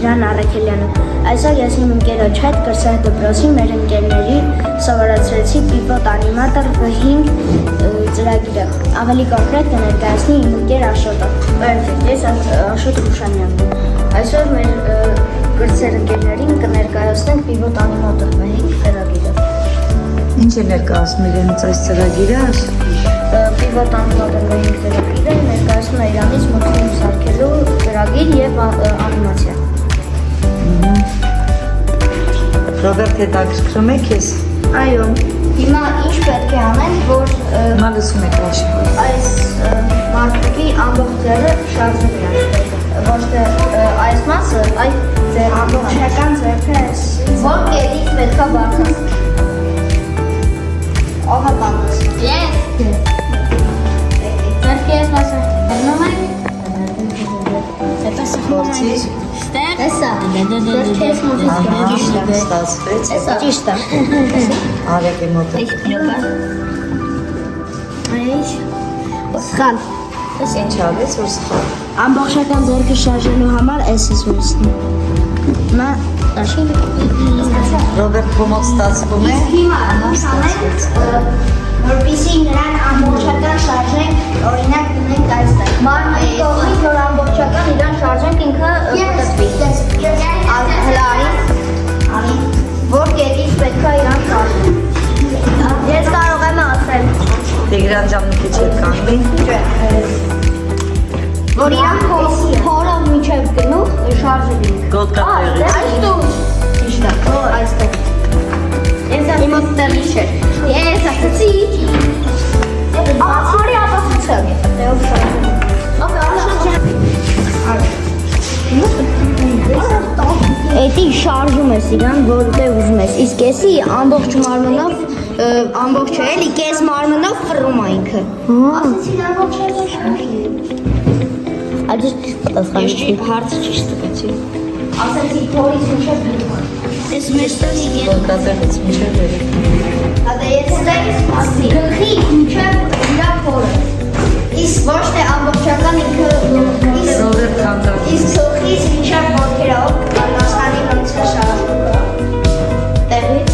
Տիգրան Առաքելյանը։ Այսօր ես իմ ընկերոջ հետ կրսեր դպրոցի մեր ընկերների սովորացրեցի պիվոտ անիմատոր V5 ծրագիրը։ Ավելի կոնկրետ կներկայացնի իմ ընկեր Աշոտը։ Ես Աշոտ Ռուշանյանն եմ։ Այսօր մեր կրսեր ընկերներին կներկայացնենք պիվոտ անիմատոր V5 ծրագիրը։ Ինչ է ներկայացնում իրենից այս ծրագիրը? Պիվոտ անիմատոր V5 ծրագիրը ներկայացնում է իրանից մուլտֆիլմ սարքելու ծրագիր եւ անիմացիա։ Ռոբերտ, հետաքրքրում եք ես։ Այո, հիմա ինչ պետք է անենք, որ Հիմա լսում եք աշխարհը։ այս մարդուկի ամբողջ ձեռը շարժվում է, ոչ թե այս մասը, այլ ձեր ամբողջական ձեռքը էս որ կետից պետք է բարձրացնել։ Ահա բանս։ Ես։ Ձեռքի այս մասը դնում ենք։ Հետո Գործիր։ Տեսա։ Ձեռքի այս մասը Ստացվեց։ ճիշտ է։ Արեք է մոտը։ Այ սխալ։ Ինչ արեց, որ սխալ։ Ամբողջական ձեռքը շարժելու համար էս ես մուսնում։ Մա դաշին։ Ռոբերտ, ո՞մոց ստացվում է։ Հիմա անենք, որպեսզի նրան ամբողջական շարժենք, օրինակ դնենք այստեղ։ Մարմնի կողմից որ ամբողջական իրան շարժենք ինքը կտվի։ Հլարի, որ կետից պետք է իրան շարժենք։ Ես կարող եմ ասել։ Տիգրան ջան, մի քիչ հետ կանգնի։ Որ իրան փորով միջև գնուх շարժվենք։ Գոտկա տեղից։ Ճիշտ է, այստեղ։ Իմ մոտտեղի չէր։ Ես ասացի։ Արի ապացուցեմ։ Դեով շարժում։ Էդի շարժում ես իրան, որտեղ ուզում ես։ Իսկ էսի ամբողջ մարմնով, ամբողջ է, էլի կես մարմնով ֆռում է ինքը։ Ասացի ամբողջ շարժի։ Այդպես պատասխանեցի։ Ես հարցը ճիշտ տվեցի։ Ասացի փորից մինչև գլուխ։ Ես մեստանի Գոտկա տեղից մինչև վերև։ Հատա ես ստեղից ասի գլխի մինչև իրա փորը։ Իսկ ոչ թե ամբողջական ինքը Ռոբերտ քանդակ։ իսկ գլխից մինչև ոտքերով Ալմասանի ոնց է շարժվում։ Տեղից